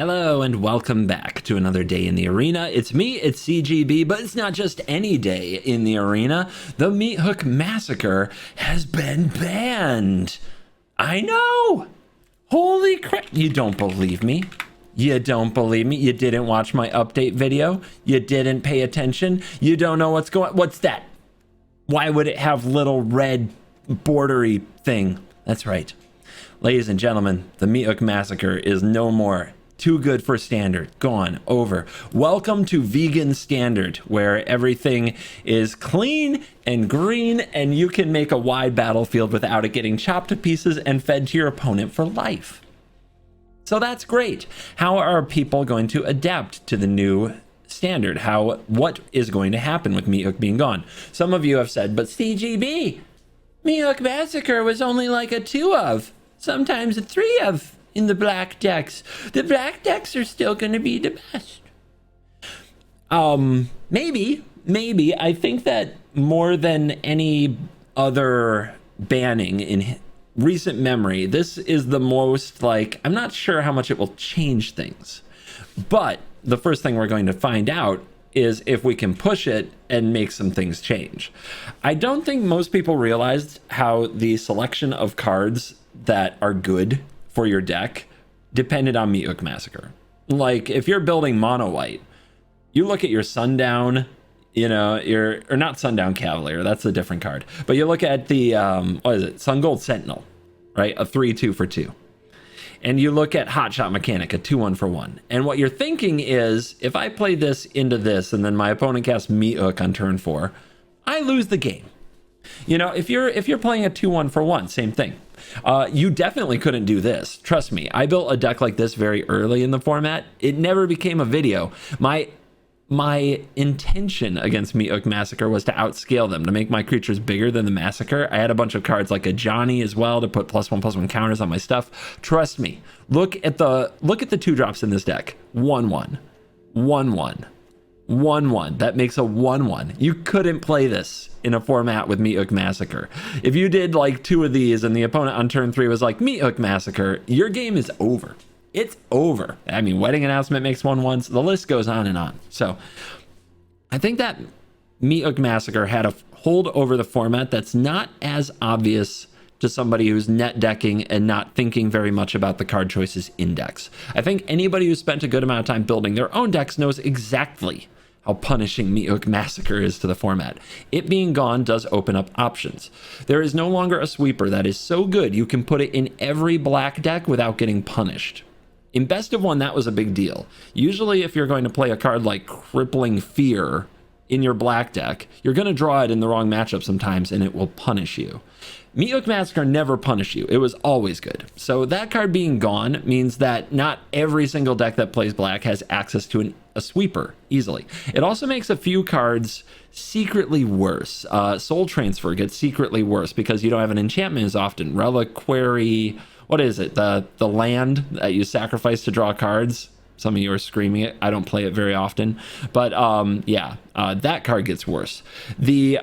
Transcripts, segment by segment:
Hello and welcome back to another day in the arena. It's me, it's CGB, but it's not just any day in the arena. The Meat Hook Massacre has been banned. I know. Holy crap. You don't believe me. You don't believe me. You didn't watch my update video. You didn't pay attention. You don't know what's going on. What's that? Why would it have little red bordery thing? That's right. Ladies and gentlemen, the Meat Hook Massacre is no more. Too good for standard. Gone. Over. Welcome to vegan standard, where everything is clean and green and you can make a wide battlefield without it getting chopped to pieces and fed to your opponent for life. So that's great. How are people going to adapt to the new standard? What is going to happen with Meat Hook being gone? Some of you have said, but CGB, Meat Hook Massacre was only like a 2 of, sometimes a 3 of. In the black decks. The black decks are still going to be the best. Maybe. I think that more than any other banning in recent memory, this is the most I'm not sure how much it will change things. But the first thing we're going to find out is if we can push it and make some things change. I don't think most people realized how the selection of cards that are good for your deck depended on Meat Hook Massacre. Like if you're building mono white, you look at your Sundown, or not Sundown Cavalier, that's a different card, but you look at the Sun Gold Sentinel, right? A 3/2 for 2. And you look at Hotshot Mechanic, a 2/1 for 1. And what you're thinking is, if I play this into this and then my opponent casts Meat Hook on turn 4, I lose the game. If you're playing a 2/1 for 1, same thing. You definitely couldn't do this. Trust me, I built a deck like this very early in the format. It never became a video. My intention against Meat Hook Massacre was to outscale them, to make my creatures bigger than the Massacre. I had a bunch of cards like a Johnny as well to put +1/+1 counters on my stuff. Trust me. Look at the 2-drops in this deck. 1/1, 1/1. 1/1. That makes a 1/1. You couldn't play this in a format with Meat Hook Massacre. If you did like 2 of these and the opponent on turn 3 was like Meat Hook Massacre, your game is over. It's over. I mean, Wedding Announcement makes 1/1s. The list goes on and on. So I think that Meat Hook Massacre had a hold over the format that's not as obvious to somebody who's net decking and not thinking very much about the card choices in decks. I think anybody who spent a good amount of time building their own decks knows exactly how punishing Meat Hook Massacre is to the format. It being gone does open up options. There is no longer a sweeper that is so good you can put it in every black deck without getting punished. In Best of 1, that was a big deal. Usually if you're going to play a card like Crippling Fear in your black deck, you're going to draw it in the wrong matchup sometimes and it will punish you. Meat Hook Massacre never punished you. It was always good. So that card being gone means that not every single deck that plays black has access to a sweeper easily. It also makes a few cards secretly worse. Soul Transfer gets secretly worse because you don't have an enchantment as often. Reliquary, what is it? The land that you sacrifice to draw cards. Some of you are screaming it. I don't play it very often. But that card gets worse. The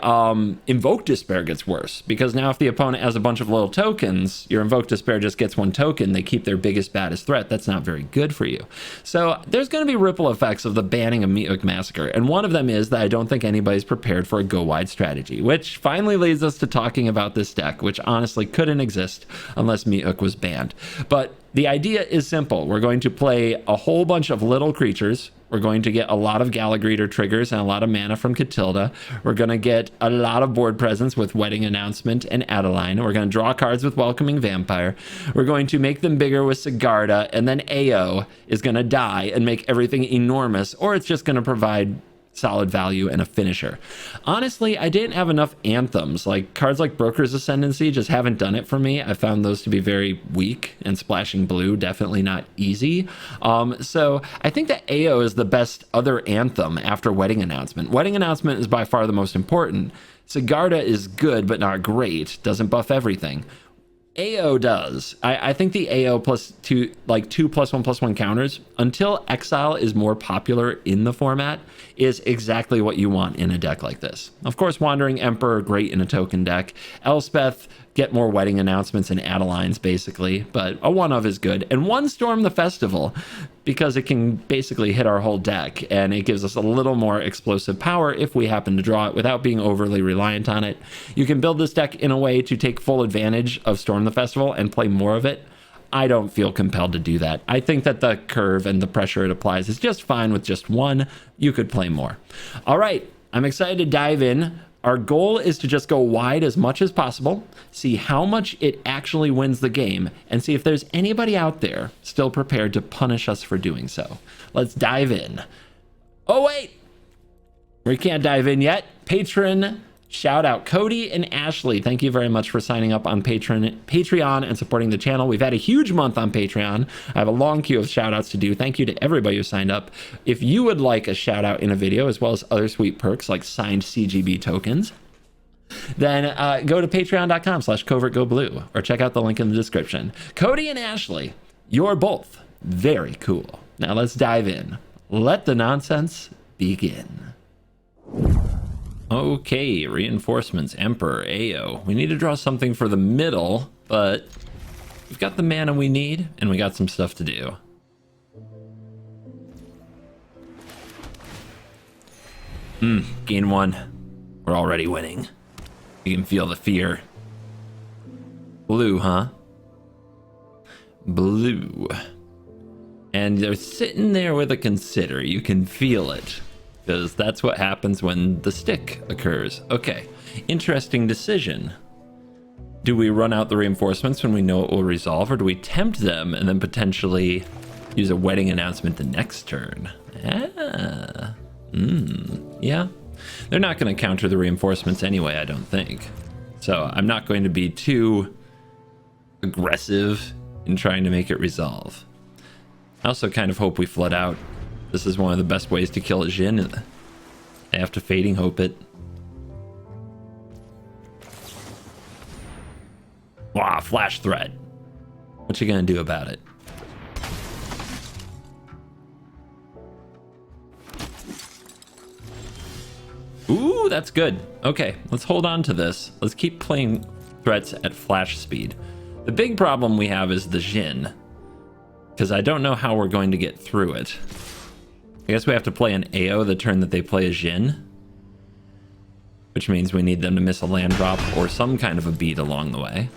Invoke Despair gets worse because now if the opponent has a bunch of little tokens, your Invoke Despair just gets 1 token. They keep their biggest, baddest threat. That's not very good for you. So there's going to be ripple effects of the banning of Meat Hook Massacre. And one of them is that I don't think anybody's prepared for a go-wide strategy, which finally leads us to talking about this deck, which honestly couldn't exist unless Meat Hook was banned. But the idea is simple. We're going to play a whole bunch of little creatures. We're going to get a lot of Galagreater triggers and a lot of mana from Catilda. We're going to get a lot of board presence with Wedding Announcement and Adeline. We're going to draw cards with Welcoming Vampire. We're going to make them bigger with Sigarda, and then AO is going to die and make everything enormous, or it's just going to provide solid value and a finisher. Honestly, I didn't have enough anthems. Like cards like Broker's Ascendancy just haven't done it for me. I found those to be very weak, and Splashing Blue definitely not easy. So I think that AO is the best other anthem after Wedding Announcement. Wedding Announcement is by far the most important. Sigarda is good but not great, doesn't buff everything. AO does. I think the AO plus 2 +1/+1 counters until Exile is more popular in the format is exactly what you want in a deck like this. Of course, Wandering Emperor, great in a token deck. Elspeth, get more wedding announcements and add lines, basically. But a 1-of is good. And 1 Storm the Festival, because it can basically hit our whole deck, and it gives us a little more explosive power if we happen to draw it without being overly reliant on it. You can build this deck in a way to take full advantage of Storm the Festival and play more of it. I don't feel compelled to do that. I think that the curve and the pressure it applies is just fine with just 1. You could play more. All right, I'm excited to dive in. Our goal is to just go wide as much as possible, see how much it actually wins the game, and see if there's anybody out there still prepared to punish us for doing so. Let's dive in. Oh, wait! We can't dive in yet. Patron shout out Cody and Ashley. Thank you very much for signing up on Patreon and supporting the channel. We've had a huge month on Patreon. I have a long queue of shout outs to do. Thank you to everybody who signed up. If you would like a shout out in a video, as well as other sweet perks like signed CGB tokens, then go to patreon.com/covertgoblue or check out the link in the description. Cody and Ashley, you're both very cool. Now let's dive in. Let the nonsense begin. Okay, reinforcements, Emperor, AO. We need to draw something for the middle, but we've got the mana we need, and we got some stuff to do. Gain 1. We're already winning. You can feel the fear. Blue, huh? Blue. And they're sitting there with a consider. You can feel it, because that's what happens when the stick occurs. Okay, interesting decision. Do we run out the reinforcements when we know it will resolve, or do we tempt them and then potentially use a wedding announcement the next turn? Yeah. They're not going to counter the reinforcements anyway, I don't think. So I'm not going to be too aggressive in trying to make it resolve. I also kind of hope we flood out. This is one of the best ways to kill a Jhin. They have to Fading Hope it. Wow, flash threat. What you gonna do about it? Ooh, that's good. Okay, let's hold on to this. Let's keep playing threats at flash speed. The big problem we have is the Jhin, because I don't know how we're going to get through it. I guess we have to play an AO the turn that they play a Jhin, which means we need them to miss a land drop or some kind of a beat along the way.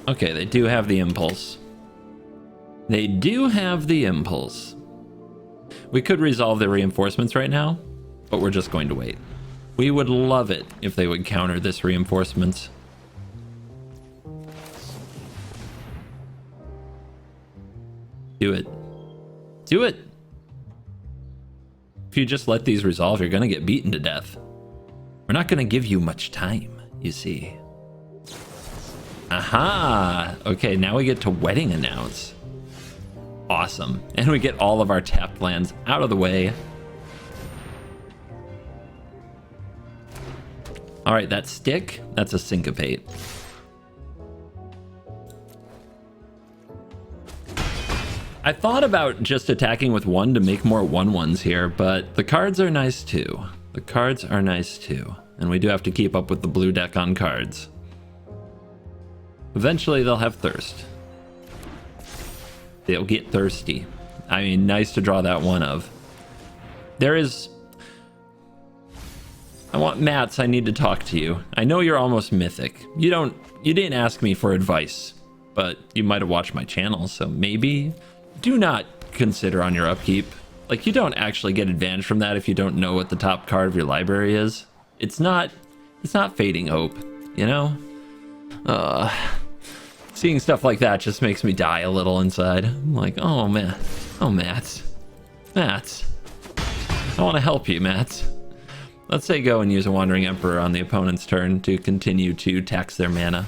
Okay, they do have the impulse. They do have the impulse. We could resolve their reinforcements right now, but we're just going to wait. We would love it if they would counter this reinforcements. Do it. Do it. If you just let these resolve, you're going to get beaten to death. We're not going to give you much time, you see. Aha! Okay, now we get to wedding announce. Awesome. And we get all of our tapped lands out of the way. All right, that stick, that's a syncopate. I thought about just attacking with 1 to make more 1/1s here, but the cards are nice too. The cards are nice too. And we do have to keep up with the blue deck on cards. Eventually they'll have thirst. They'll get thirsty. I mean, nice to draw that 1-of. There is... Mats, I need to talk to you. I know you're almost mythic. You didn't ask me for advice, but you might have watched my channel, so maybe do not consider on your upkeep. Like, you don't actually get advantage from that if you don't know what the top card of your library is. It's not Fading Hope, you know? Seeing stuff like that just makes me die a little inside. I'm like, oh man, oh Mats, I want to help you, Mats. Let's say go and use a Wandering Emperor on the opponent's turn to continue to tax their mana.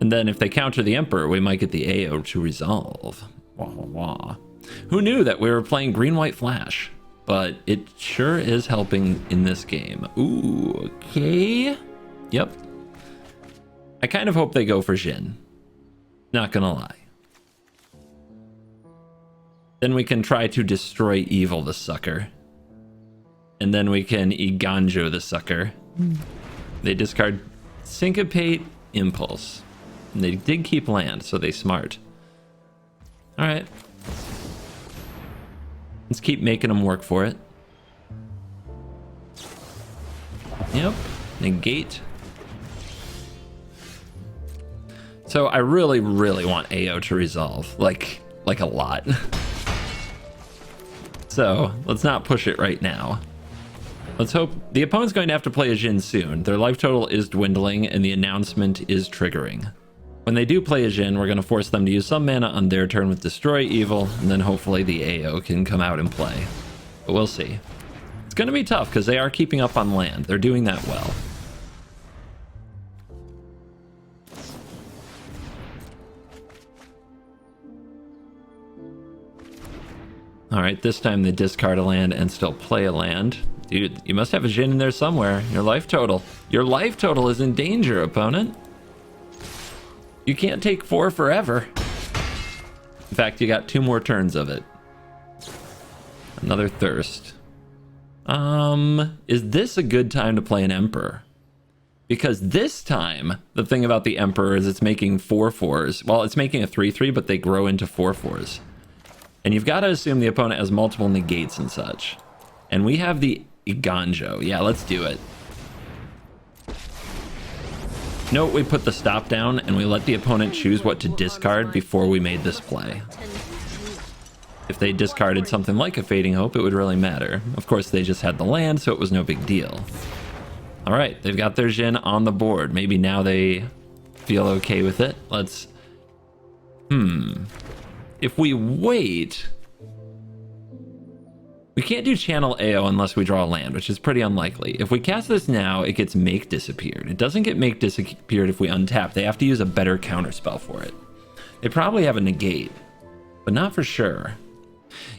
And then if they counter the Emperor, we might get the AO to resolve. Wah, wah, wah. Who knew that we were playing green-white flash? But it sure is helping in this game. Ooh, okay. Yep. I kind of hope they go for Jhin. Not gonna lie. Then we can try to destroy evil the sucker. and then we can Iganjo the sucker. They discard Syncopate, Impulse. And they did keep land, so they smart. All right. Let's keep making them work for it. Yep. Negate. So I really, really want AO to resolve. Like a lot. So let's not push it right now. Let's hope the opponent's going to have to play a Jhin soon. Their life total is dwindling and the announcement is triggering. When they do play a Jhin, we're going to force them to use some mana on their turn with Destroy Evil, and then hopefully the AO can come out and play. But we'll see. It's going to be tough because they are keeping up on land. They're doing that well. All right, this time they discard a land and still play a land. Dude, you must have a Jhin in there somewhere. Your life total is in danger, opponent. You can't take 4 forever. In fact, you got 2 more turns of it. Another Thirst. Is this a good time to play an Emperor? Because this time, the thing about the Emperor is it's making 4/4s. Well, it's making a 3/3, but they grow into 4/4s. And you've got to assume the opponent has multiple negates and such. And we have the Iganjo. Yeah, let's do it. Note we put the stop down and we let the opponent choose what to discard before we made this play. If they discarded something like a Fading Hope, it would really matter. Of course, they just had the land, so it was no big deal. All right, they've got their Jhin on the board. Maybe now they feel okay with it. Let's... If we wait... We can't do Channel AO unless we draw a land, which is pretty unlikely. If we cast this now, it gets Make Disappeared. It doesn't get Make Disappeared if we untap. They have to use a better counterspell for it. They probably have a negate, but not for sure.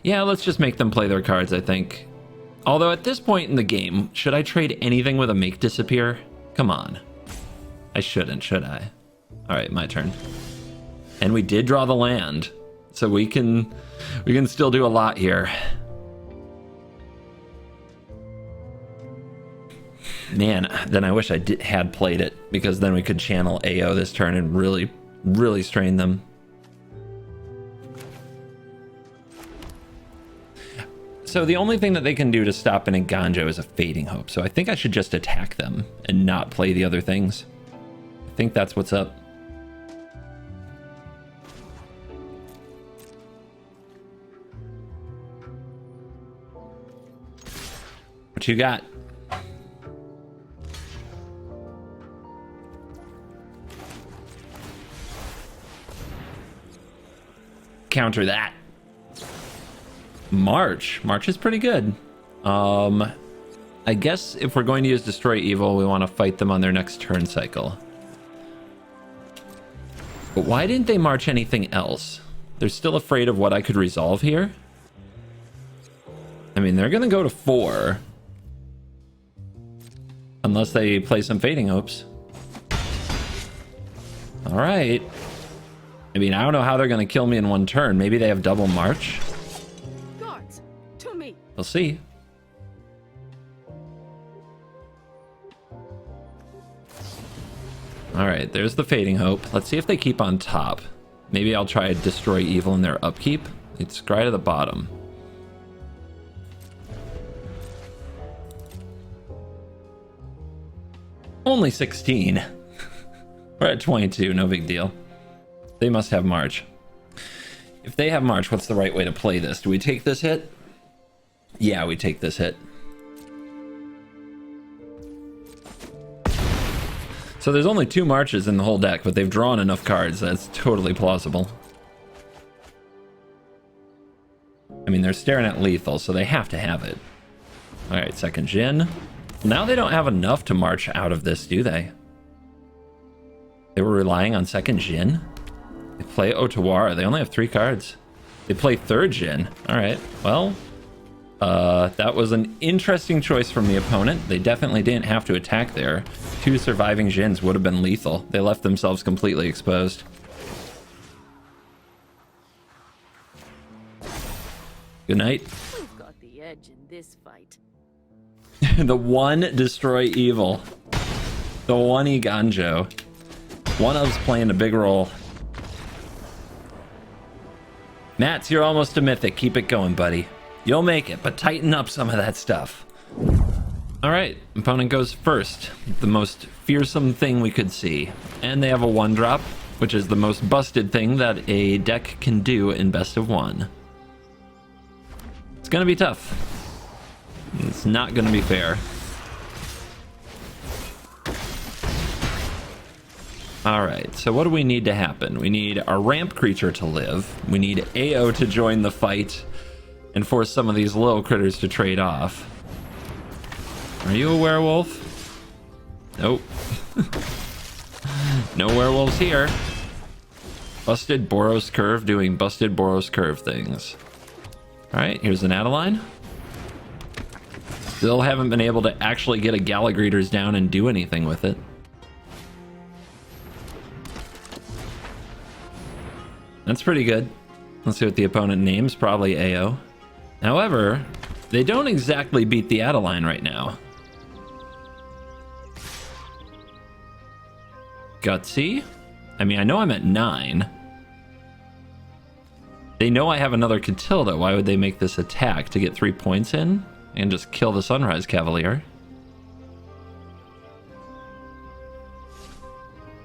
Yeah, let's just make them play their cards, I think. Although at this point in the game, should I trade anything with a Make Disappear? Come on. I shouldn't, should I? All right, my turn. And we did draw the land, so we can still do a lot here. Man, then I wish I had played it, because then we could channel AO this turn and really, really strain them. So the only thing that they can do to stop an Iganjo is a Fading Hope, so I think I should just attack them and not play the other things. I think that's what's up. What you got? Counter that. March is pretty good. I guess if we're going to use Destroy Evil, we want to fight them on their next turn cycle. But why didn't they march anything else? They're still afraid of what I could resolve here. I mean, they're gonna go to 4 unless they play some Fading Hopes. All right. I mean, I don't know how they're going to kill me in one turn. Maybe they have double march. Guards, to me. We'll see. All right, there's the Fading Hope. Let's see if they keep on top. Maybe I'll try to Destroy Evil in their upkeep. It's right at the bottom. Only 16. We're at 22, no big deal. They must have March. If they have March, what's the right way to play this? Do we take this hit? Yeah, we take this hit. So there's only 2 Marches in the whole deck, but they've drawn enough cards that's totally plausible. I mean, they're staring at lethal, so they have to have it. All right, second Jhin. Now they don't have enough to march out of this, do they? They were relying on second Jhin? They play Otawara. They only have 3 cards. They play third Jhin. All right. Well, that was an interesting choice from the opponent. They definitely didn't have to attack there. 2 surviving Jhins would have been lethal. They left themselves completely exposed. Good night. We've got the edge in this fight. The one destroy evil. The one Iganjo. One of's playing a big role. Mats, you're almost a mythic. Keep it going, buddy. You'll make it, but tighten up some of that stuff. All right, opponent goes first. The most fearsome thing we could see. And they have a 1-drop, which is the most busted thing that a deck can do in best of 1. It's gonna be tough. It's not gonna be fair. All right, so what do we need to happen? We need our ramp creature to live. We need AO to join the fight and force some of these little critters to trade off. Are you a werewolf? Nope. No werewolves here. Busted Boros Curve doing busted Boros Curve things. All right, here's an Adeline. Still haven't been able to actually get a Galagreeters down and do anything with it. That's pretty good. Let's see what the opponent names. Probably AO. However, they don't exactly beat the Adeline right now. Gutsy? I mean, I know I'm at 9. They know I have another Catilda. Why would they make this attack? To get 3 points in? And just kill the Sunrise Cavalier?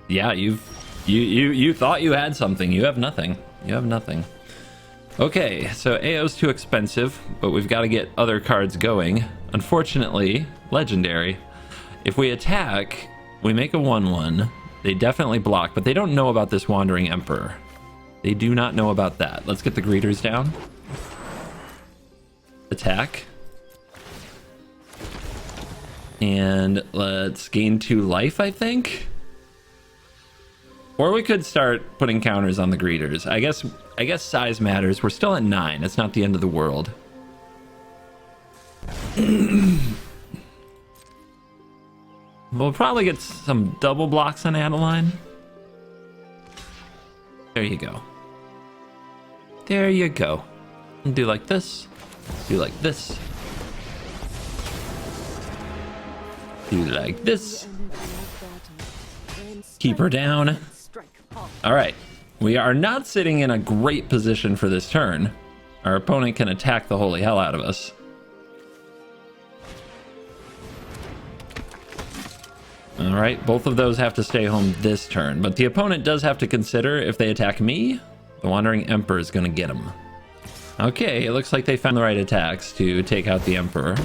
Yeah, you thought you had something. You have nothing. You have nothing. Okay, so AO's too expensive, but we've got to get other cards going. Unfortunately, legendary. If we attack, we make a 1/1. They definitely block, but they don't know about this Wandering Emperor. They do not know about that. Let's get the greeters down. Attack. And let's gain 2 life, I think. Or we could start putting counters on the greeters. I guess size matters. We're still at 9. It's not the end of the world. We'll probably get some double blocks on Adeline. There you go. There you go. Do like this. Do like this. Do like this. Keep her down. All right. We are not sitting in a great position for this turn. Our opponent can attack the holy hell out of us. All right, both of those have to stay home this turn, but the opponent does have to consider if they attack me, the Wandering Emperor is going to get them. Okay, it looks like they found the right attacks to take out the Emperor.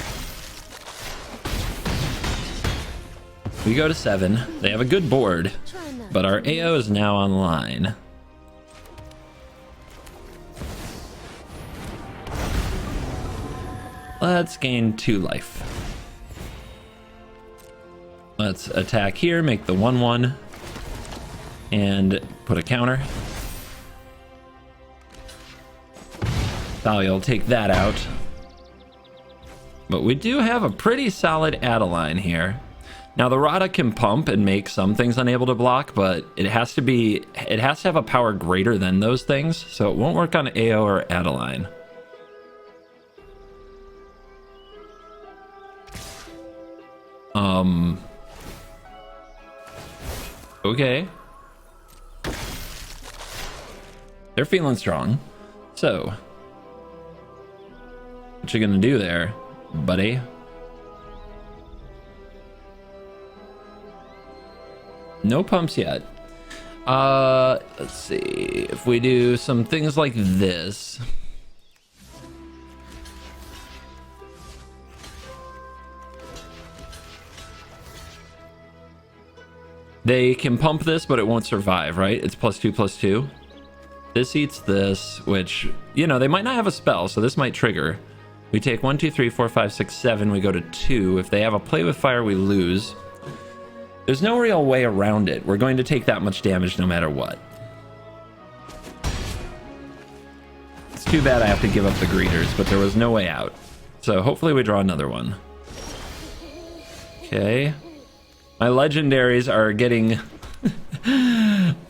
We go to 7. They have a good board, but our AO is now online. Let's gain 2 life. Let's attack here, make the 1/1, and put a counter. Thalia will take that out. But we do have a pretty solid Adeline here. Now the Rada can pump and make some things unable to block, but it has to have a power greater than those things, so it won't work on AO or Adeline. Okay. They're feeling strong. So, what you gonna do there, buddy? No pumps yet. Let's see. If we do some things like this. They can pump this, but it won't survive, right? It's +2/+2. This eats this, which, you know, they might not have a spell, so this might trigger. We take 1, 2, 3, 4, 5, 6, 7. We go to 2. If they have a play with fire, we lose. There's no real way around it. We're going to take that much damage no matter what. It's too bad I have to give up the greeters, but there was no way out. So hopefully we draw another one. Okay. My legendaries are getting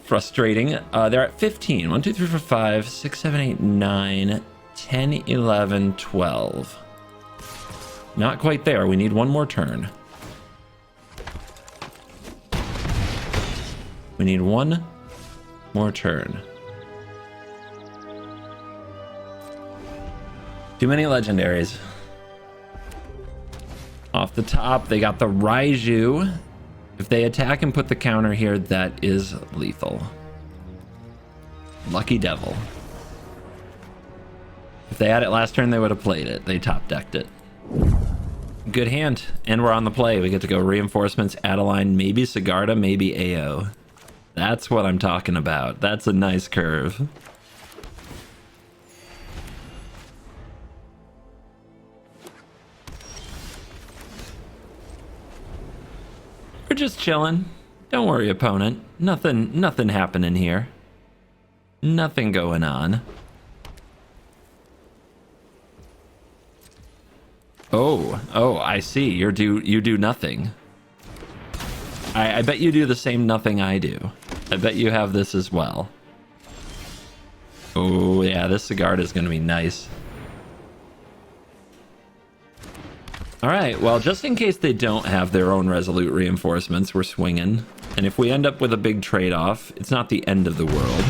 frustrating. They're at 15. 1, 2, 3, 4, 5, 6, 7, 8, 9, 10, 11, 12. Not quite there. We need one more turn. We need one more turn. Too many legendaries. Off the top, they got the Raiju. If they attack and put the counter here, that is lethal. Lucky Devil. If they had it last turn, they would have played it. They top decked it. Good hand. And we're on the play. We get to go reinforcements, Adeline, maybe Sigarda, maybe AO. That's what I'm talking about. That's a nice curve. We're just chilling. Don't worry, opponent. Nothing happening here. Nothing going on. Oh, I see. You do nothing. I bet you do the same nothing I do. I bet you have this as well. Oh yeah, this Sigarda is going to be nice. All right, well, just in case they don't have their own resolute reinforcements, we're swinging. And if we end up with a big trade-off, it's not the end of the world.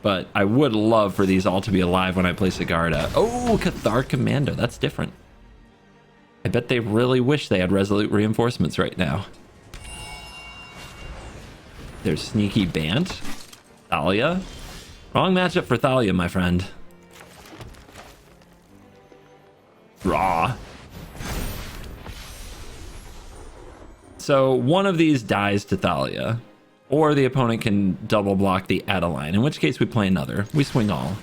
But I would love for these all to be alive when I play Sigarda. Oh, Cathar Commando, that's different. I bet they really wish they had resolute reinforcements right now. There's Sneaky Bant. Thalia. Wrong matchup for Thalia, my friend. Raw. So one of these dies to Thalia, or the opponent can double block the Adeline, in which case we play another. We swing all.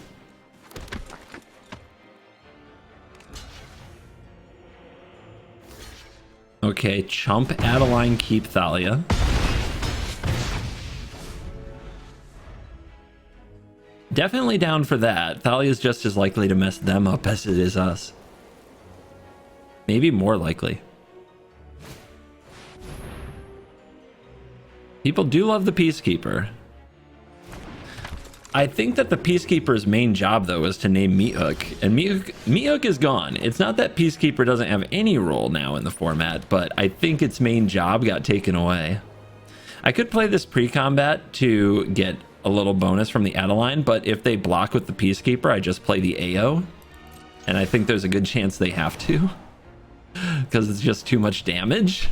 Okay, chump Adeline, keep Thalia. Definitely down for that. Thalia's just as likely to mess them up as it is us. Maybe more likely. People do love the Peacekeeper. I think that the Peacekeeper's main job, though, is to name Meathook. And Meathook is gone. It's not that Peacekeeper doesn't have any role now in the format, but I think its main job got taken away. I could play this pre-combat to get a little bonus from the Adeline, but if they block with the Peacekeeper, I just play the AO. And I think there's a good chance they have to. Because it's just too much damage.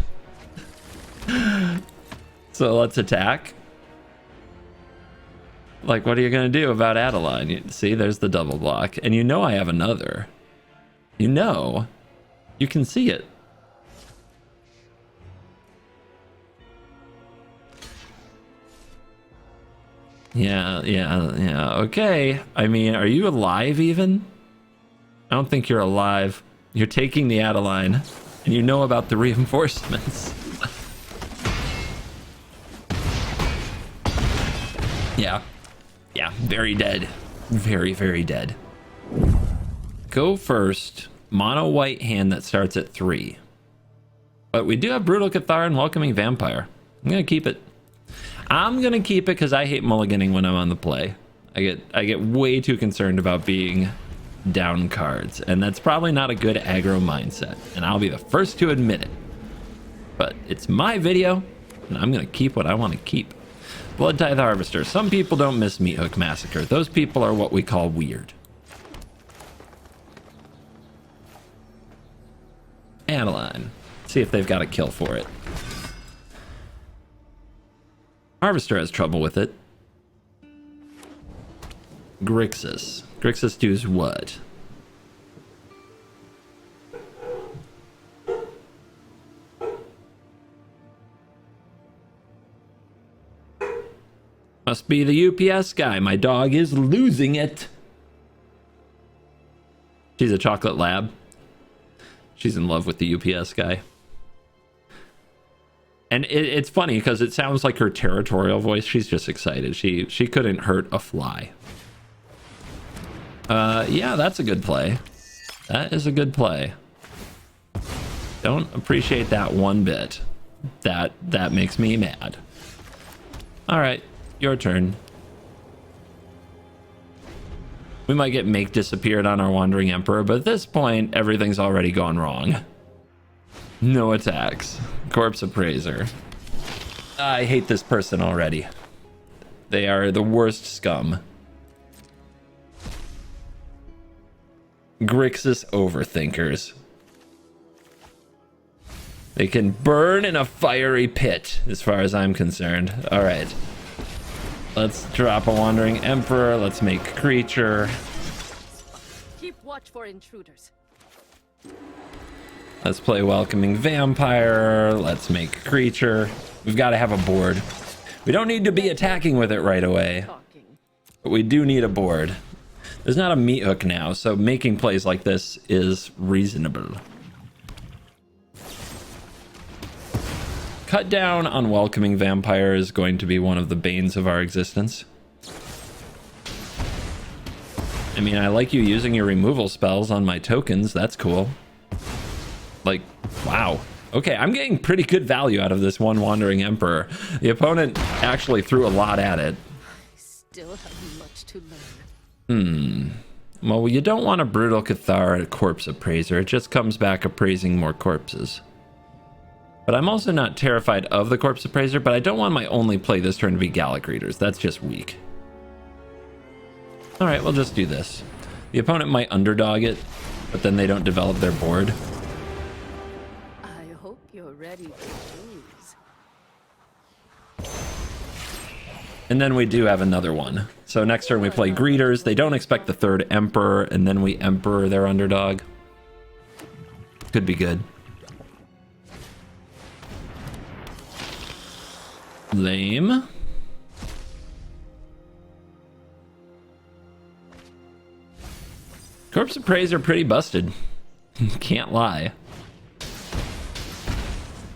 So let's attack. Like, what are you going to do about Adeline? See, there's the double block. And you know I have another. You know. You can see it. Yeah. Okay. I mean, are you alive even? I don't think you're alive. You're taking the Adeline. And you know about the reinforcements. Yeah, very dead. Very, very dead. Go first. Mono white hand that starts at 3. But we do have Brutal Cathar and Welcoming Vampire. I'm going to keep it. I'm going to keep it because I hate mulliganing when I'm on the play. I get way too concerned about being down cards. And that's probably not a good aggro mindset. And I'll be the first to admit it. But it's my video, and I'm going to keep what I want to keep. Blood Tithe Harvester. Some people don't miss Meathook Massacre. Those people are what we call weird. Adeline. See if they've got a kill for it. Harvester has trouble with it. Grixis. Grixis does what? Must be the UPS guy. My dog is losing it. She's a chocolate lab. She's in love with the UPS guy. And it's funny because it sounds like her territorial voice. She's just excited. She couldn't hurt a fly. Yeah, that's a good play. That is a good play. Don't appreciate that one bit. That makes me mad. All right. Your turn. We might get make disappeared on our Wandering Emperor, but at this point, everything's already gone wrong. No attacks. Corpse Appraiser. I hate this person already. They are the worst scum. Grixis Overthinkers. They can burn in a fiery pit, as far as I'm concerned. All right. Let's drop a Wandering Emperor. Let's make creature. Keep watch for intruders. Let's play Welcoming Vampire. Let's make creature. We've got to have a board. We don't need to be attacking with it right away, but we do need a board. There's not a meat hook now, so making plays like this is reasonable. Cut down on Welcoming Vampire is going to be one of the banes of our existence. I mean, I like you using your removal spells on my tokens. That's cool. Like, wow. Okay, I'm getting pretty good value out of this one Wandering Emperor. The opponent actually threw a lot at it. I still have much to learn. Well, you don't want a Brutal Cathar Corpse Appraiser. It just comes back appraising more corpses. But I'm also not terrified of the Corpse Appraiser, but I don't want my only play this turn to be Gallic Readers. That's just weak. All right, we'll just do this. The opponent might underdog it, but then they don't develop their board. I hope you're ready to lose. And then we do have another one. So next turn we play Greeters. They don't expect the third Emperor, and then we Emperor their underdog. Could be good. Lame. Corpse Appraiser pretty busted. Can't lie.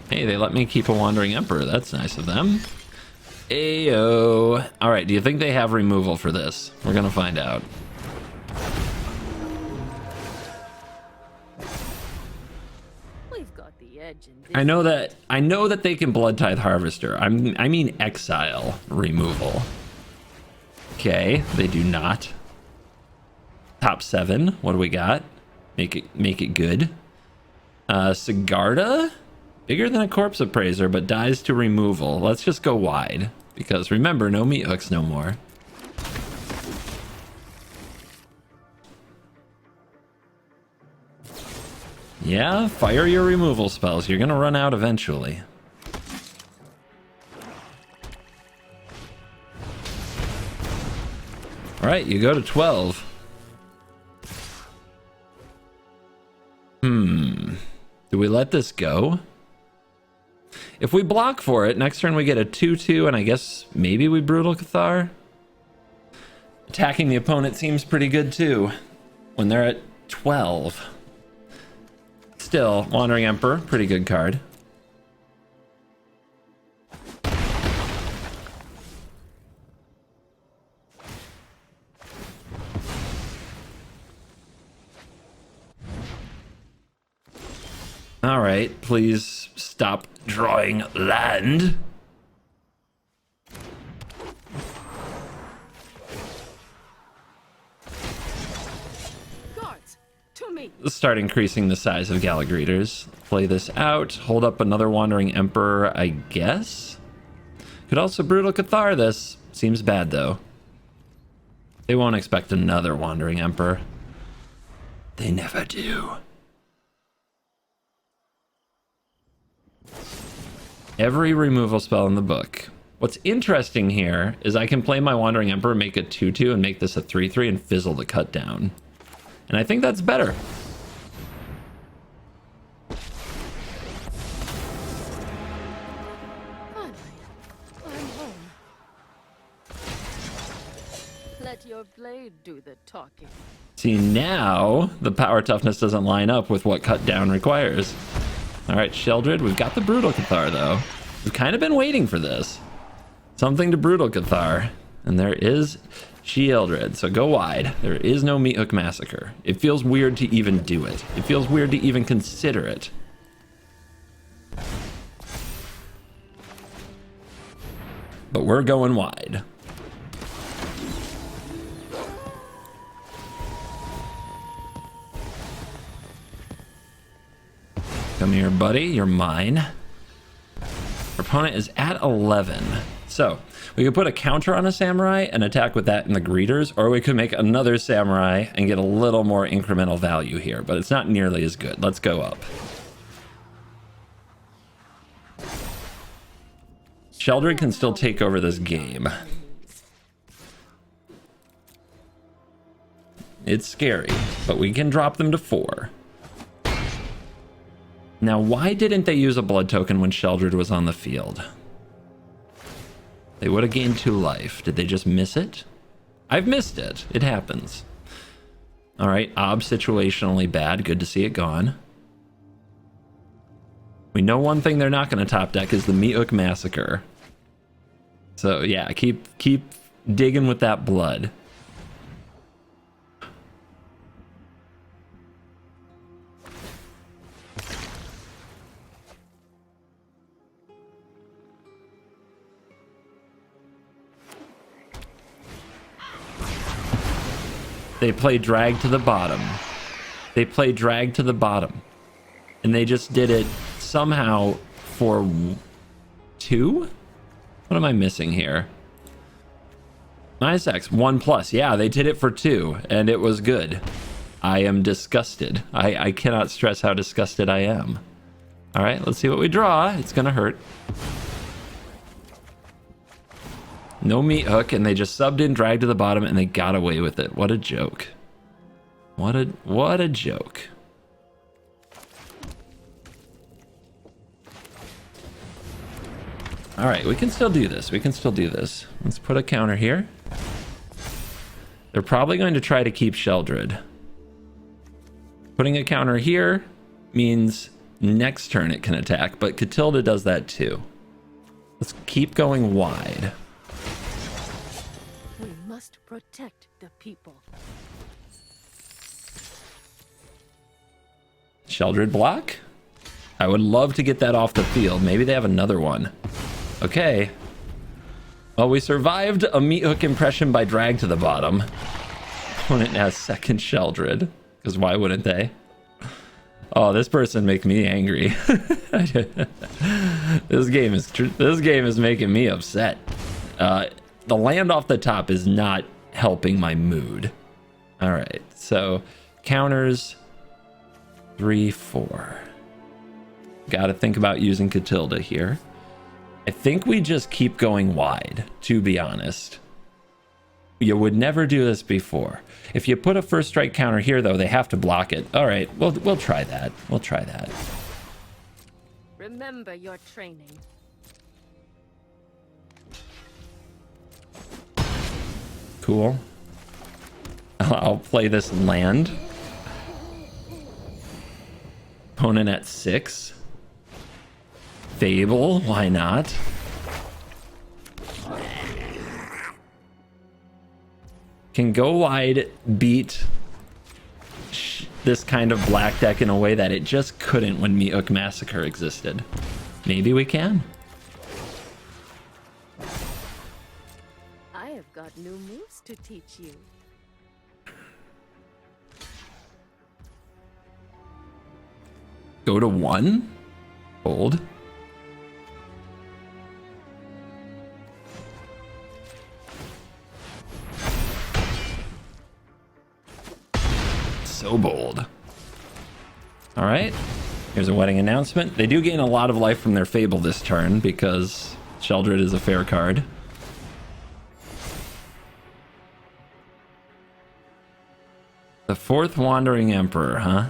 Hey, they let me keep a Wandering Emperor. That's nice of them. Ayo. All right, do you think they have removal for this? We're gonna find out. We've got the edge in this. I know that they can Blood Tithe Harvester. I mean exile removal. Okay, they do not. Top 7. What do we got? Make it good. Sigarda? Bigger than a Corpse Appraiser, but dies to removal. Let's just go wide. Because remember, no meat hooks no more. Yeah, fire your removal spells. You're gonna run out eventually. Alright, you go to 12. Do we let this go? If we block for it, next turn we get a 2/2, and I guess maybe we Brutal Cathar. Attacking the opponent seems pretty good too, when they're at 12. Still, Wandering Emperor, pretty good card. All right, please stop drawing land. Guards, to me. Let's start increasing the size of Gallic Readers. Play this out. Hold up another Wandering Emperor, I guess. Could also Brutal Cathar this. Seems bad, though. They won't expect another Wandering Emperor. They never do. Every removal spell in the book. What's interesting here is I can play my Wandering Emperor, make a 2/2, and make this a 3/3 and fizzle the cut down. And I think that's better. Finally, I'm home. Let your blade do the talking. See, now the power toughness doesn't line up with what cut down requires. All right, Sheldred, we've got the Brutal Cathar, though. We've kind of been waiting for this. Something to Brutal Cathar. And there is Sheldred, so go wide. There is no Meat Hook Massacre. It feels weird to even do it. It feels weird to even consider it. But we're going wide. Come here, buddy. You're mine. Our opponent is at 11. So we could put a counter on a samurai and attack with that in the greeters, or we could make another samurai and get a little more incremental value here, but it's not nearly as good. Let's go up. Sheldred can still take over this game. It's scary, but we can drop them to 4. Now, why didn't they use a blood token when Sheldred was on the field? They would have gained 2 life. Did they just miss it? I've missed it. It happens. All right, Ob situationally bad. Good to see it gone. We know one thing they're not going to top deck is the Meathook Massacre. So yeah, keep digging with that blood. They play drag to the bottom. They play drag to the bottom. And they just did it somehow for 2? What am I missing here? -X, 1+. Yeah, they did it for 2, and it was good. I am disgusted. I cannot stress how disgusted I am. All right, let's see what we draw. It's gonna hurt. No Meathook, and they just subbed in, dragged to the bottom, and they got away with it. What a joke. What a joke. All right, we can still do this. We can still do this. Let's put a counter here. They're probably going to try to keep Sheldred. Putting a counter here means next turn it can attack, but Catilda does that too. Let's keep going wide. We must protect the people. Sheldred block? I would love to get that off the field. Maybe they have another one. Okay. Well, we survived a Meathook impression by drag to the bottom. Opponent has second Sheldred, because why wouldn't they? Oh, this person makes me angry. This game is making me upset. The land off the top is not helping my mood. All right, so counters 3, 4. Got to think about using Catilda here. I think we just keep going wide, to be honest. You would never do this before. If you put a first strike counter here, though, they have to block it. All right, we'll try that. We'll try that. Remember your training. Cool. I'll play this land. Opponent at 6. Fable, why not? Can go wide, beat this kind of black deck in a way that it just couldn't when Meathook Massacre existed. Maybe we can. I have got new moves to teach you. Go to 1? Bold. So bold. All right, here's a wedding announcement. They do gain a lot of life from their Fable this turn because Sheldred is a fair card. The 4th Wandering Emperor, huh?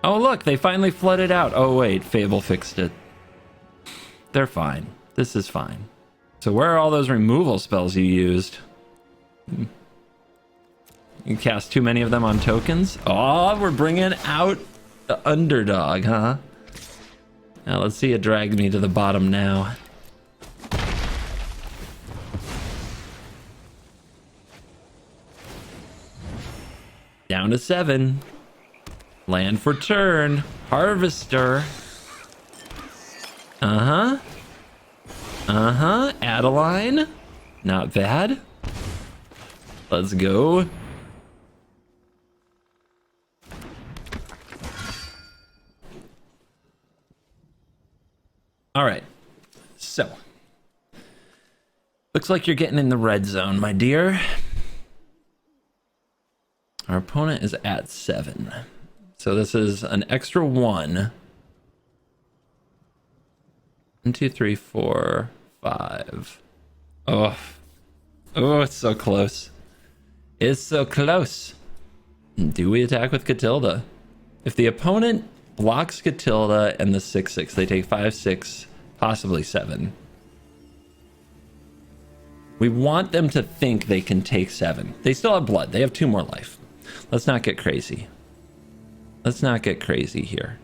Oh, look, they finally flooded out. Oh, wait, Fable fixed it. They're fine. This is fine. So where are all those removal spells you used? You cast too many of them on tokens? Oh, we're bringing out the underdog, huh? Now let's see it drag me to the bottom now. Down to 7. Land for turn. Harvester. Uh-huh. Uh-huh. Adeline. Not bad. Let's go. All right. So, looks like you're getting in the red zone, my dear. Our opponent is at 7. So this is an extra 1. 1, 2, 3, 4, 5. Oh, it's so close. It's so close. Do we attack with Catilda? If the opponent blocks Catilda and the 6/6, they take 5, 6, possibly 7. We want them to think they can take 7. They still have blood. They have 2 more life. Let's not get crazy. Let's not get crazy here.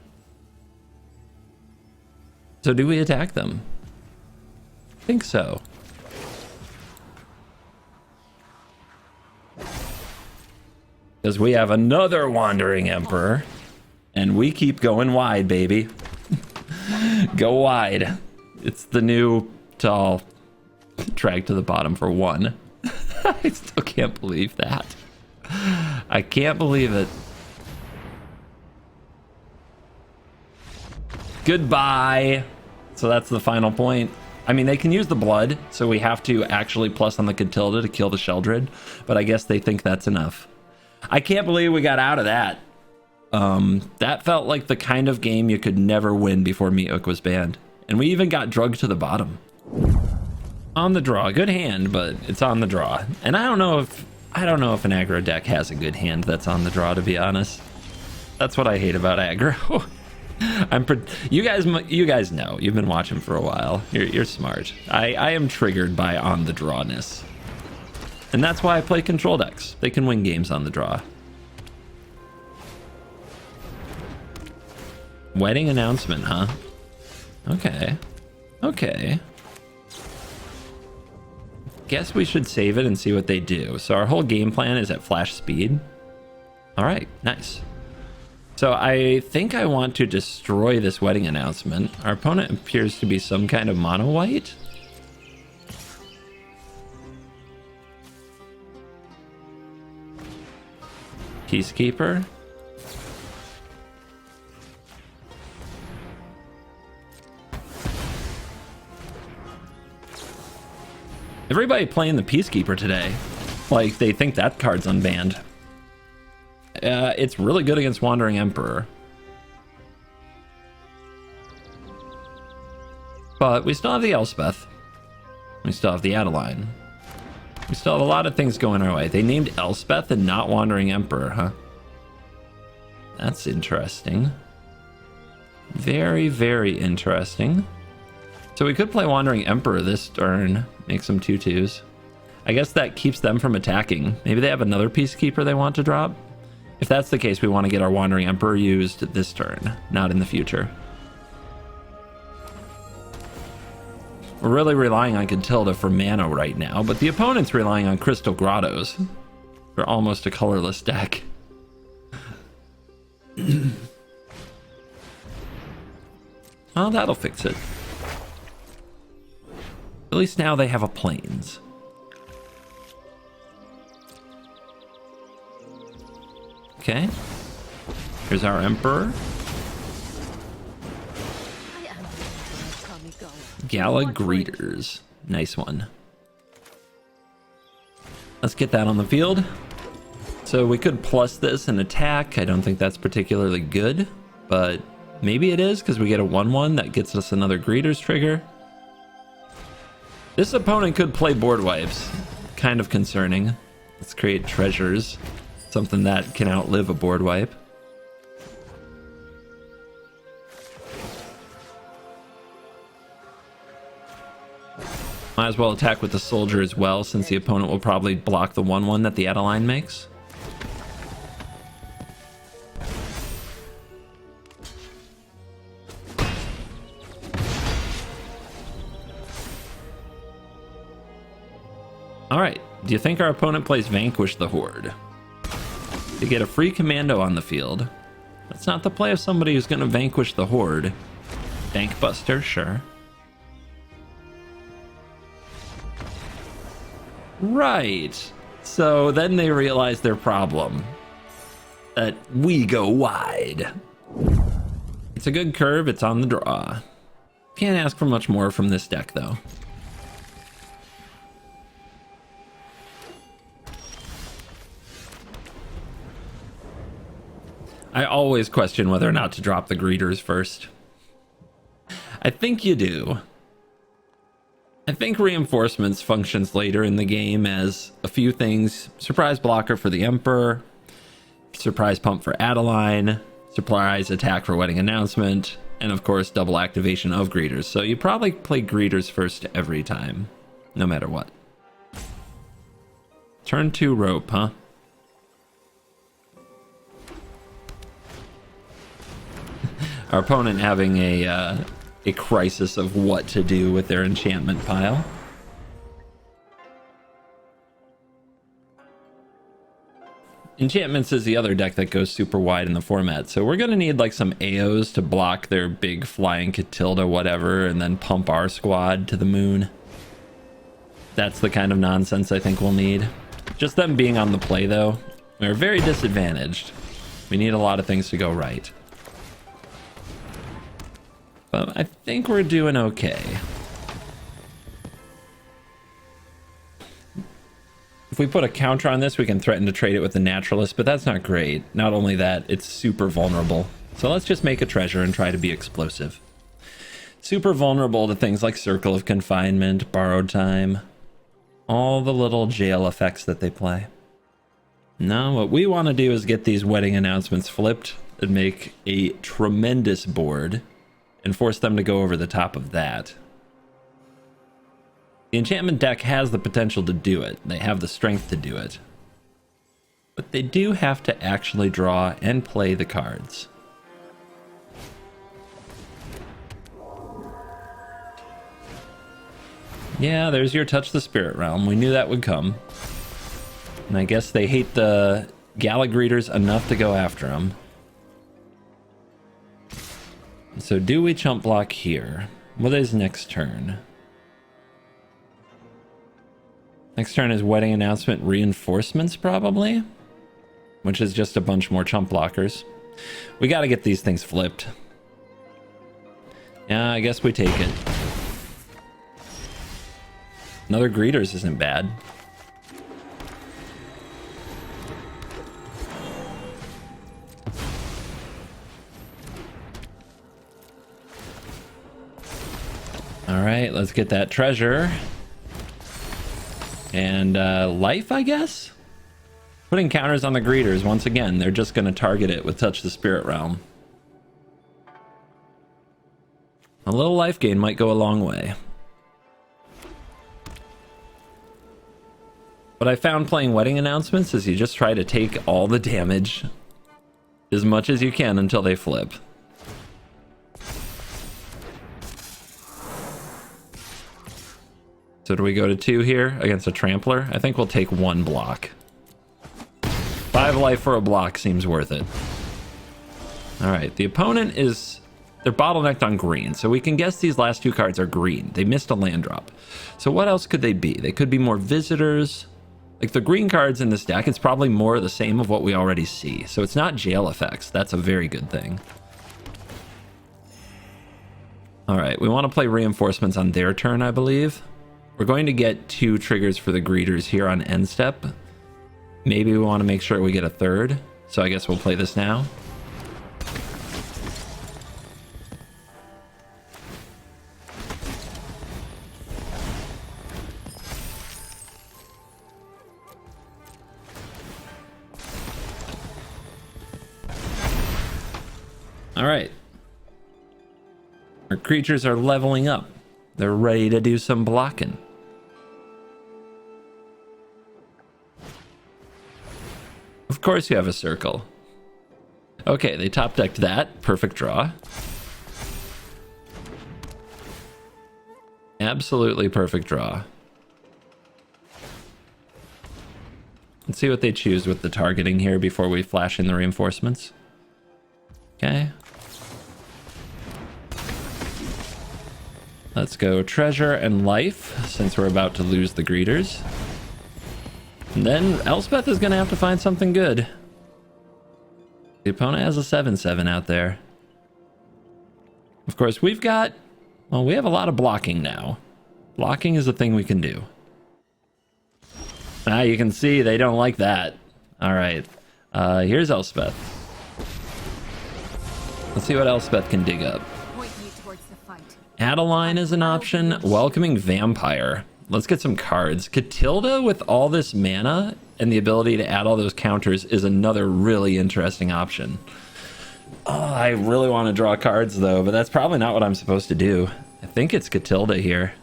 So do we attack them? I think so. Because we have another Wandering Emperor. And we keep going wide, baby. Go wide. It's the new tall drag to the bottom for 1. I still can't believe that. I can't believe it. Goodbye. So that's the final point. I mean, they can use the blood, so we have to actually plus on the Catilda to kill the Sheldred, but I guess they think that's enough. I can't believe we got out of that. That felt like the kind of game you could never win before Meat was banned. And we even got drugged to the bottom. On the draw. Good hand, but it's on the draw. And I don't know if an aggro deck has a good hand that's on the draw, to be honest. That's what I hate about aggro. You guys know. You've been watching for a while. You're smart. I am triggered by on the drawness. And that's why I play control decks. They can win games on the draw. Wedding announcement, huh? Okay. Okay. Guess we should save it and see what they do. So our whole game plan is at flash speed. All right, nice. So I think I want to destroy this wedding announcement. Our opponent appears to be some kind of mono white. Peacekeeper. Everybody playing the Peacekeeper today. Like, they think that card's unbanned. It's really good against Wandering Emperor. But we still have the Elspeth. We still have the Adeline. We still have a lot of things going our way. They named Elspeth and not Wandering Emperor, huh? That's interesting. Very, very interesting. So we could play Wandering Emperor this turn, make some 2/2s. I guess that keeps them from attacking. Maybe they have another Peacekeeper they want to drop. If that's the case, we want to get our Wandering Emperor used this turn, not in the future. We're really relying on Catilda for mana right now, but the opponent's relying on Crystal Grottos for almost a colorless deck. Well, that'll fix it. At least now they have a Plains. Okay. Here's our Emperor. Gala Greeters. Nice one. Let's get that on the field. So we could plus this and attack. I don't think that's particularly good, but maybe it is because we get a 1/1 that gets us another Greeters trigger. This opponent could play board wipes. Kind of concerning. Let's create treasures. Something that can outlive a board wipe. Might as well attack with the soldier as well, since the opponent will probably block the 1/1 that the Adeline makes. Alright, do you think our opponent plays Vanquish the Horde? To get a free commando on the field. That's not the play of somebody who's going to vanquish the Horde. Bankbuster, sure. Right. So then they realize their problem. That we go wide. It's a good curve. It's on the draw. Can't ask for much more from this deck, though. I always question whether or not to drop the greeters first. I think you do. I think reinforcements functions later in the game as a few things. Surprise blocker for the Emperor, surprise pump for Adeline, surprise attack for Wedding Announcement, and of course double activation of greeters. So you probably play greeters first every time, no matter what. Turn 2 rope, huh? Our opponent having a crisis of what to do with their enchantment pile. Enchantments is the other deck that goes super wide in the format, so we're gonna need like some AOs to block their big flying Catilda whatever, and then pump our squad to the moon. That's the kind of nonsense I think we'll need. Just them being on the play though, we're very disadvantaged. We need a lot of things to go right. But I think we're doing okay. If we put a counter on this, we can threaten to trade it with the Naturalist, but that's not great. Not only that, it's super vulnerable. So let's just make a treasure and try to be explosive. Super vulnerable to things like Circle of Confinement, Borrowed Time, all the little jail effects that they play. No, what we want to do is get these Wedding Announcements flipped and make a tremendous board and force them to go over the top of that. The enchantment deck has the potential to do it. They have the strength to do it. But they do have to actually draw and play the cards. Yeah, there's your Touch the Spirit Realm. We knew that would come. And I guess they hate the Gala Greeters enough to go after them. So do we chump block here? What is next turn? Next turn is Wedding Announcement Reinforcements, probably, which is just a bunch more chump blockers. We got to get these things flipped. Yeah, I guess we take it. Another Greeters isn't bad. All right, let's get that treasure. And life, I guess? Putting counters on the greeters, once again, they're just going to target it with Touch the Spirit Realm. A little life gain might go a long way. What I found playing Wedding Announcements is you just try to take all the damage as much as you can until they flip. So do we go to 2 here against a Trampler? I think we'll take 1 block. 5 life for a block seems worth it. Alright, the opponent is... They're bottlenecked on green, so we can guess these last 2 cards are green. They missed a land drop. So what else could they be? They could be more visitors. Like the green cards in this deck, it's probably more the same of what we already see. So it's not jail effects. That's a very good thing. Alright, we want to play reinforcements on their turn, I believe. We're going to get 2 triggers for the greeters here on end step. Maybe we want to make sure we get a 3rd. So I guess we'll play this now. All right. Our creatures are leveling up. They're ready to do some blocking. Of course you have a circle. Okay, they top decked that. Perfect draw. Absolutely perfect draw. Let's see what they choose with the targeting here before we flash in the reinforcements. Okay. Let's go treasure and life, since we're about to lose the greeters. And then Elspeth is going to have to find something good. The opponent has a 7/7 out there. Of course, we've got Well, we have a lot of blocking now. Blocking is a thing we can do. Ah, you can see they don't like that. All right. Here's Elspeth. Let's see what Elspeth can dig up. Adeline is an option. Welcoming Vampire. Let's get some cards. Catilda with all this mana and the ability to add all those counters is another really interesting option. Oh, I really want to draw cards though, but that's probably not what I'm supposed to do. I think it's Catilda here.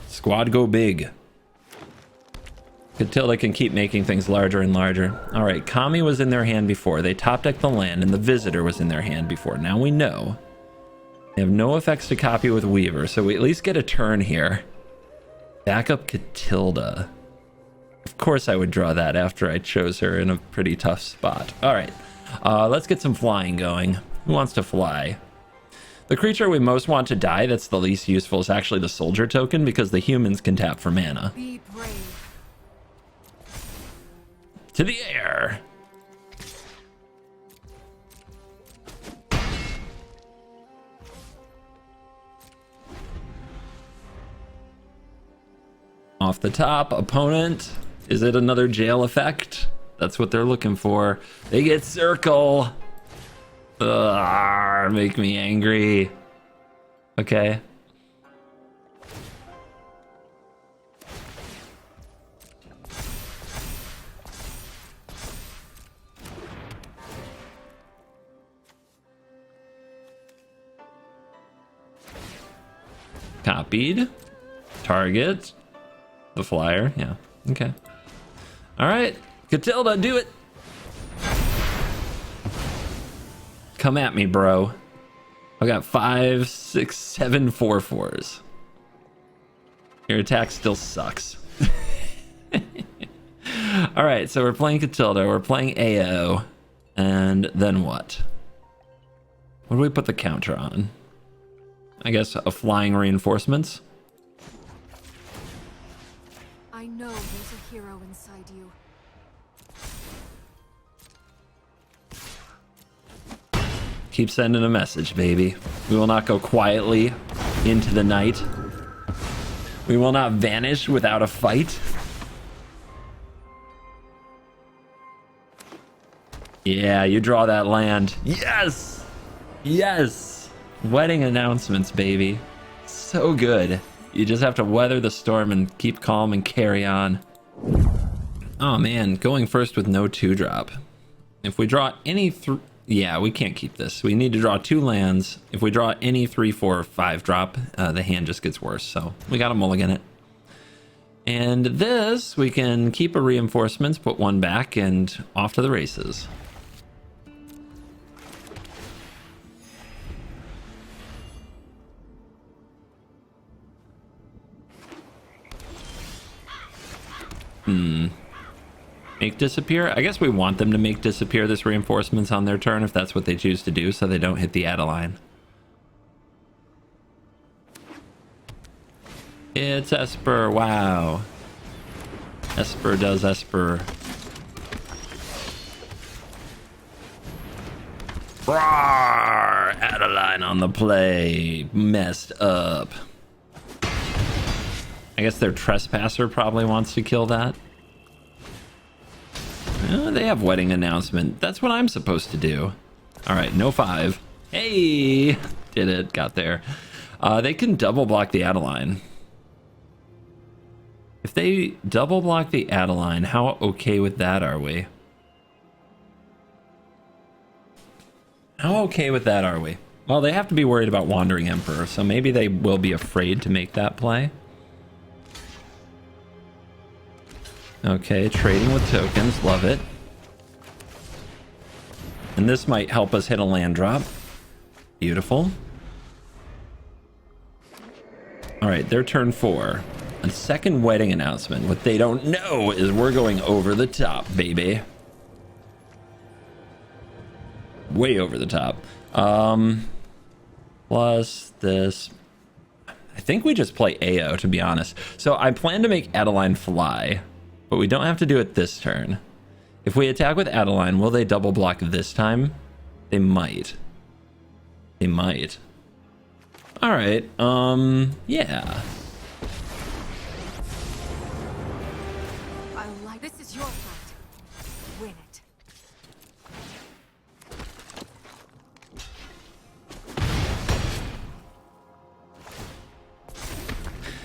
Squad go big. Catilda can keep making things larger and larger. All right, Kami was in their hand before. They top decked the land, and the Visitor was in their hand before. Now we know. They have no effects to copy with Weaver, so we at least get a turn here. Back up Catilda. Of course I would draw that after I chose her in a pretty tough spot. All right, let's get some flying going. Who wants to fly? The creature we most want to die that's the least useful is actually the Soldier token because the humans can tap for mana. Be brave. To the air. Off the top, opponent. Is it another jail effect? That's what they're looking for. They get circle. Ugh, make me angry. Okay. Copied. Target. The flyer. Yeah. Okay. All right. Catilda, do it. Come at me, bro. I got 5, 6, 7 4/4s. Your attack still sucks. All right. So we're playing Catilda. We're playing AO. And then what? What do we put the counter on? I guess a flying reinforcements. I know there's a hero inside you. Keep sending a message, baby. We will not go quietly into the night. We will not vanish without a fight. Yeah, you draw that land. Yes! Yes! Wedding announcements, baby. So good. You just have to weather the storm and keep calm and carry on. Oh man, going first with no 2-drop. If we draw any yeah, we can't keep this. We need to draw 2 lands. If we draw any 3, 4, 5-drop, the hand just gets worse. So we got to mulligan it. And this, we can keep a reinforcements, put 1 back, and off to the races. Make disappear? I guess we want them to make disappear this reinforcements on their turn if that's what they choose to do, so they don't hit the Adeline. It's Esper, wow. Esper does Esper. Roar! Adeline on the play. Messed up. I guess their Trespasser probably wants to kill that. They have wedding announcement. That's what I'm supposed to do. All right, no 5. Hey, did it, got there. They can double block the Adeline. If they double block the Adeline, how okay with that are we? How okay with that are we? Well, they have to be worried about Wandering Emperor, so maybe they will be afraid to make that play. Okay, trading with tokens, love it. And this might help us hit a land drop. Beautiful. All right, their turn 4. A second wedding announcement. What they don't know is we're going over the top, baby. Way over the top. Plus this. I think we just play AO, to be honest. So I plan to make Adeline fly, but we don't have to do it this turn. If we attack with Adeline, will they double block this time? They might. They might. All right. Yeah. I like this is your fight. Win it.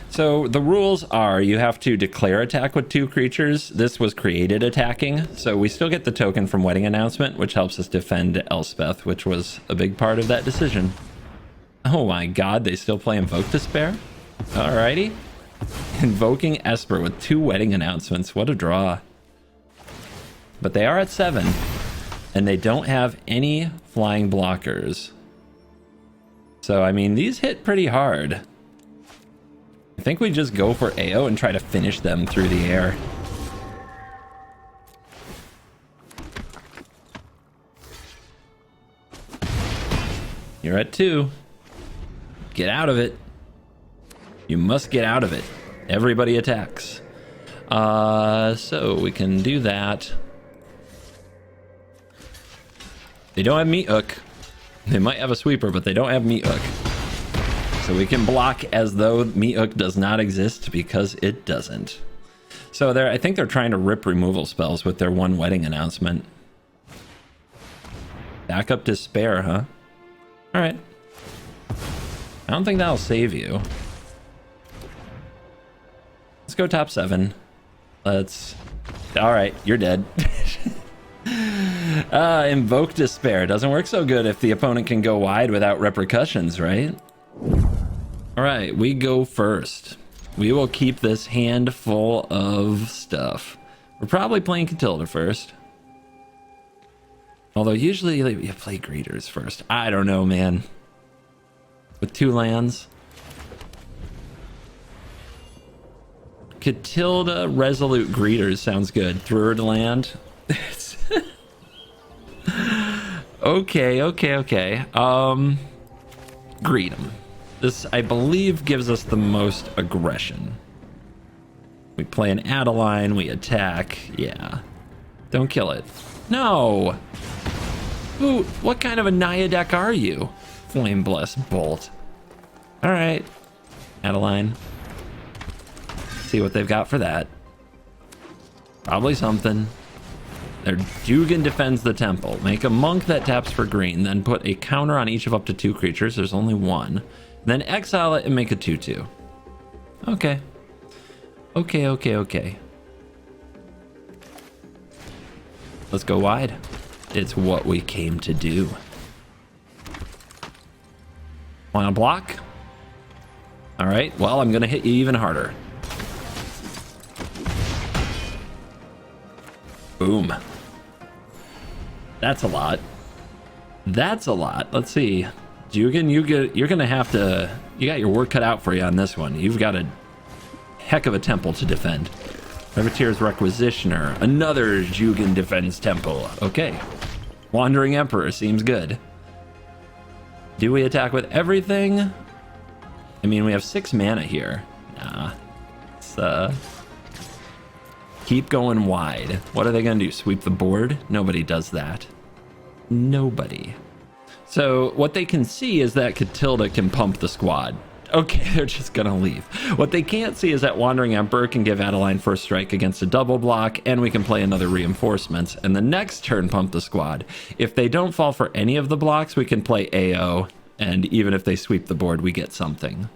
So the rules are you have to declare attack with 2 creatures. This was created attacking, so we still get the token from Wedding Announcement, which helps us defend Elspeth, which was a big part of that decision. Oh my god, they still play Invoke Despair? Alrighty. Invoking Esper with 2 Wedding Announcements. What a draw. But they are at 7, and they don't have any flying blockers. So, I mean, these hit pretty hard. I think we just go for AO and try to finish them through the air. You're at 2. Get out of it. You must get out of it. Everybody attacks. So we can do that. They don't have Meat Hook. They might have a sweeper, but they don't have Meat Hook. So we can block as though Meat Hook does not exist, because it doesn't. So I think they're trying to rip removal spells with their 1 Wedding Announcement. Backup Despair, huh? Alright. I don't think that'll save you. Let's go top 7. Let's... Alright, you're dead. Invoke Despair. Doesn't work so good if the opponent can go wide without repercussions, right? Alright, we go first. We will keep this hand full of stuff. We're probably playing Catilda first. Although usually you play Greeters first. I don't know, man. With 2 lands. Catilda Resolute Greeters sounds good. 3rd land. Okay. Greet 'em. This, I believe, gives us the most aggression. We play an Adeline, we attack. Yeah. Don't kill it. No! Ooh, what kind of a Naya deck are you? Flame Blessed Bolt. Alright. Adeline. See what they've got for that. Probably something. Their Dugan defends the temple. Make a monk that taps for green, then put a counter on each of up to 2 creatures. There's only 1. Then exile it and make a 2/2. Okay. Okay. Let's go wide. It's what we came to do. Wanna block? Alright, well, I'm gonna hit you even harder. Boom. That's a lot. That's a lot. Let's see. Dugan, you're gonna have to... You got your work cut out for you on this one. You've got a heck of a temple to defend. Privateer's Requisitioner. Another Dugan defends temple. Okay. Wandering Emperor seems good. Do we attack with everything? I mean, we have 6 mana here. Nah. Let's keep going wide. What are they gonna do? Sweep the board? Nobody does that. Nobody. So what they can see is that Catilda can pump the squad. Okay, they're just gonna leave. What they can't see is that Wandering Emperor can give Adeline first strike against a double block, and we can play another reinforcements, and the next turn pump the squad. If they don't fall for any of the blocks, we can play AO, and even if they sweep the board, we get something.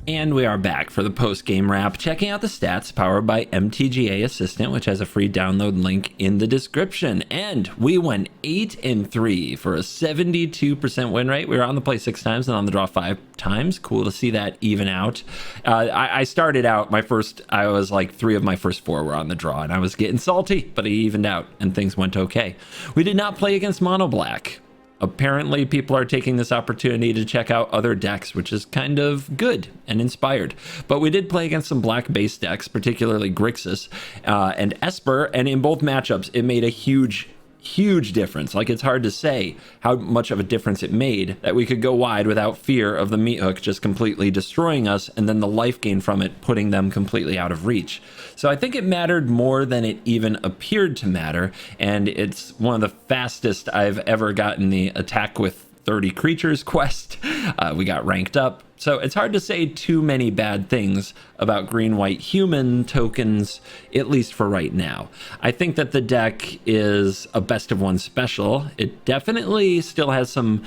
And we are back for the post-game wrap, checking out the stats powered by MTGA Assistant, which has a free download link in the description. And we went 8-3 for a 72% win rate. We were on the play 6 times and on the draw 5 times. Cool to see that even out. I started out, I was like 3 of my first 4 were on the draw, and I was getting salty, but it evened out and things went okay. We did not play against Mono Black. Apparently, people are taking this opportunity to check out other decks, which is kind of good and inspired. But we did play against some black base decks, particularly Grixis and Esper, and in both matchups, it made a huge huge difference. Like, it's hard to say how much of a difference it made that we could go wide without fear of the meat hook just completely destroying us, and then the life gain from it putting them completely out of reach. So I think it mattered more than it even appeared to matter, and it's one of the fastest I've ever gotten the attack with 30 creatures quest. We got ranked up. So it's hard to say too many bad things about green-white human tokens, at least for right now. I think that the deck is a best of one special. It definitely still has some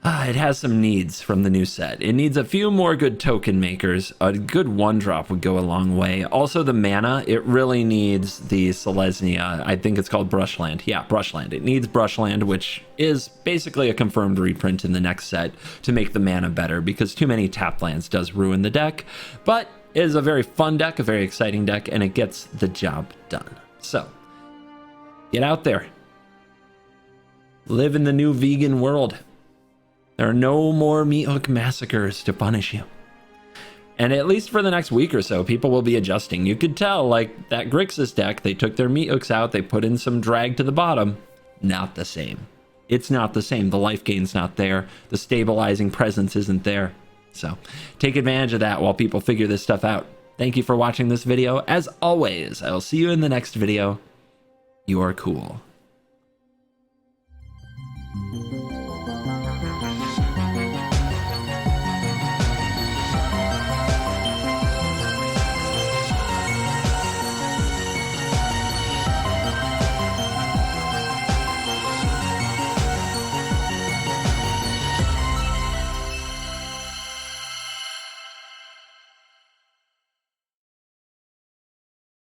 it has some needs from the new set. It needs a few more good token makers. A good one drop would go a long way. Also the mana, it really needs the Selesnya. I think it's called Brushland. Yeah, Brushland. It needs Brushland, which is basically a confirmed reprint in the next set to make the mana better, because too many tap lands does ruin the deck. But it is a very fun deck, a very exciting deck, and it gets the job done. So, get out there. Live in the new vegan world. There are no more meat hook massacres to punish you. And at least for the next week or so, people will be adjusting. You could tell, like, that Grixis deck, they took their meat hooks out, they put in some drag to the bottom. Not the same. It's not the same. The life gain's not there. The stabilizing presence isn't there. So take advantage of that while people figure this stuff out. Thank you for watching this video. As always, I'll see you in the next video. You are cool.